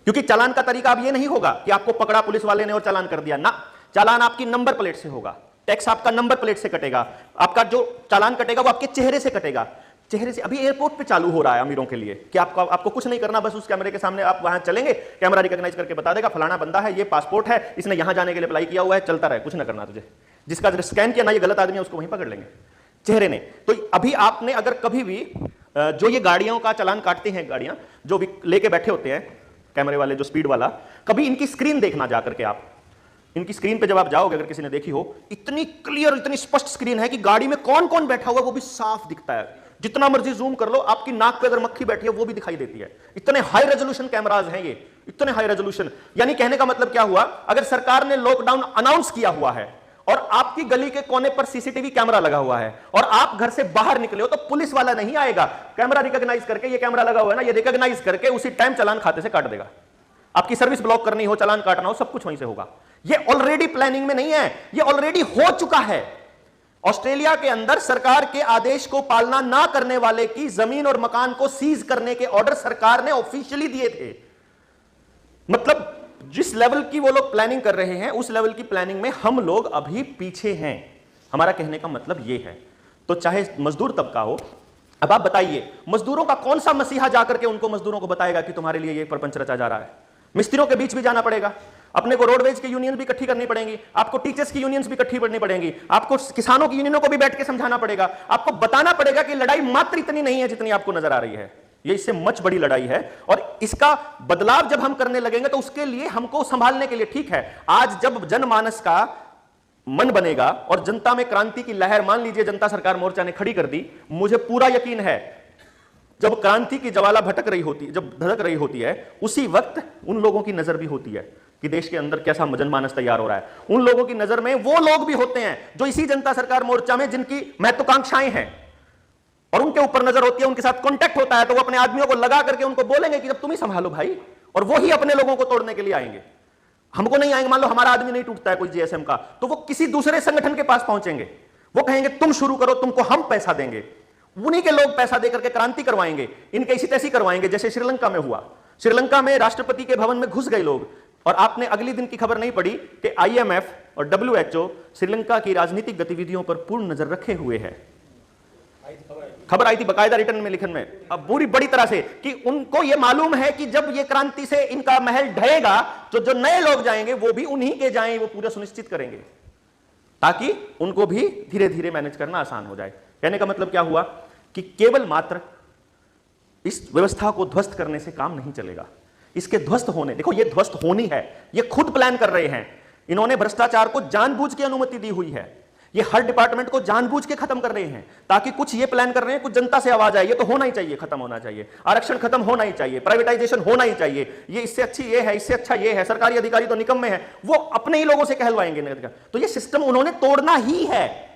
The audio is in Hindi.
क्योंकि चालान का तरीका अब ये नहीं होगा कि आपको पकड़ा पुलिस वाले ने और चालान कर दिया ना, चालान आपकी नंबर प्लेट से होगा, टैक्स आपका नंबर प्लेट से कटेगा, आपका जो चालान कटेगा वो आपके चेहरे से कटेगा, चेहरे से। अभी एयरपोर्ट पे चालू हो रहा है अमीरों के लिए कि आपको कुछ नहीं करना, बस उस कैमरे के सामने आप वहां चलेंगे, कैमरा रिकॉग्नाइज करके बता देगा फलाना बंदा है, ये पासपोर्ट है, इसने यहां जाने के लिए अप्लाई किया हुआ है, चलता रहे, कुछ ना करना तुझे। जिसका स्कैन किया ना ये गलत आदमी है, उसको वहीं पकड़ लेंगे चेहरे ने। तो अभी आपने अगर कभी भी जो ये गाड़ियों का चालान काटते हैं, गाड़ियां जो भी लेके बैठे होते हैं कैमरे वाले, जो स्पीड वाला, कभी इनकी स्क्रीन देखना जाकर के आप, इनकी स्क्रीन पे जब आप जाओगे, अगर किसी ने देखी हो, इतनी क्लियर, इतनी स्पष्ट स्क्रीन है कि गाड़ी में कौन कौन बैठा हुआ वो भी साफ दिखता है। जितना मर्जी जूम कर लो, आपकी नाक पे अगर मक्खी बैठी है वो भी दिखाई देती है। इतने हाई रेजोल्यूशन कैमराज हैं ये, इतने हाई रेजोल्यूशन। यानी कहने का मतलब क्या हुआ, अगर सरकार ने लॉकडाउन अनाउंस किया हुआ है और आपकी गली के कोने पर सीसीटीवी कैमरा लगा हुआ है और आप घर से बाहर निकले हो, तो पुलिस वाला नहीं आएगा, कैमरा रिकॉग्नाइज करके, ये कैमरा लगा हुआ है ना, ये रिकॉग्नाइज करके उसी टाइम चालान खाते से काट देगा। आपकी सर्विस ब्लॉक करनी हो, चालान काटना हो, सब कुछ वहीं से होगा। ये ऑलरेडी प्लानिंग में नहीं है, ये ऑलरेडी हो चुका है। ऑस्ट्रेलिया के अंदर सरकार के आदेश को पालना ना करने वाले की जमीन और मकान को सीज करने के ऑर्डर सरकार ने ऑफिशियली दिए थे। मतलब जिस लेवल की वो लोग प्लानिंग कर रहे हैं, उस लेवल की प्लानिंग में हम लोग अभी पीछे हैं। हमारा कहने का मतलब ये है। तो चाहे मजदूर तबका हो, अब आप बताइए, मजदूरों का कौन सा मसीहा जाकर के उनको मजदूरों को बताएगा कि तुम्हारे लिए ये प्रपंच रचा जा रहा है। मिस्त्रियों के बीच भी जाना पड़ेगा, अपने को रोडवेज की यूनियन भी इकट्ठी करनी पड़ेगी, आपको टीचर्स की यूनियंस भी इकट्ठी करनी पड़ेगी, आपको किसानों की यूनियनों को भी बैठ के समझाना पड़ेगा, आपको बताना पड़ेगा कि लड़ाई मात्र इतनी नहीं है जितनी आपको नजर आ रही है, ये इससे मच बड़ी लड़ाई है। और इसका बदलाव जब हम करने लगेंगे तो उसके लिए हमको संभालने के लिए, ठीक है, आज जब जनमानस का मन बनेगा और जनता में क्रांति की लहर, मान लीजिए जनता सरकार मोर्चा ने खड़ी कर दी, मुझे पूरा यकीन है जब क्रांति की ज्वाला भटक रही होती, जब धड़क रही होती है, उसी वक्त उन लोगों की नजर भी होती है कि देश के अंदर कैसा जनमानस तैयार हो रहा है। उन लोगों की नजर में वो लोग भी होते हैं जो इसी जनता सरकार मोर्चा में, जिनकी महत्वाकांक्षाएं हैं और उनके ऊपर नजर होती है, उनके साथ कांटेक्ट होता है, तो वो अपने आदमियों को लगा करके उनको बोलेंगे कि जब तुम ही संभालो भाई, और वो ही अपने लोगों को तोड़ने के लिए आएंगे। हमको नहीं आएंगे, मान लो हमारा आदमी नहीं टूटता है कोई जीएसएम का, तो वो किसी दूसरे संगठन के पास पहुंचेंगे, वो कहेंगे तुम शुरू करो, तुमको हम पैसा देंगे। उन्हीं के लोग पैसा देकर के क्रांति करवाएंगे, इनके ऐसी तैसी करवाएंगे, जैसे श्रीलंका में हुआ। श्रीलंका में राष्ट्रपति के भवन में घुस गए लोग, और आपने अगली दिन की खबर नहीं पड़ी कि आईएमएफ और डब्ल्यूएचओ श्रीलंका की राजनीतिक गतिविधियों पर पूर्ण नजर रखे हुए है। खबर आई थी बकायदा रिटर्न में, लिखन में, अब पूरी बड़ी तरह से, कि उनको यह मालूम है कि जब ये क्रांति से इनका महल ढहेगा तो जो नए लोग जाएंगे वो भी उन्हीं के जाएं, वो पूरा सुनिश्चित करेंगे ताकि उनको भी धीरे धीरे मैनेज करना आसान हो जाए। कहने का मतलब क्या हुआ कि केवल मात्र इस व्यवस्था को ध्वस्त करने से काम नहीं चलेगा। इसके ध्वस्त होने, देखो ये ध्वस्त होनी है, ये खुद प्लान कर रहे हैं इन्होंने। भ्रष्टाचार को जानबूझ के अनुमति दी हुई है, ये हर डिपार्टमेंट को जानबूझ के खत्म कर रहे हैं, ताकि कुछ ये प्लान कर रहे हैं, कुछ जनता से आवाज आए, ये तो होना ही चाहिए, खत्म होना चाहिए, आरक्षण खत्म होना ही चाहिए, प्राइवेटाइजेशन होना ही चाहिए, ये इससे अच्छी ये है, इससे अच्छा ये है, सरकारी अधिकारी तो निकम्मे हैं, वो अपने ही लोगों से कहलवाएंगे। तो ये सिस्टम उन्होंने तोड़ना ही है।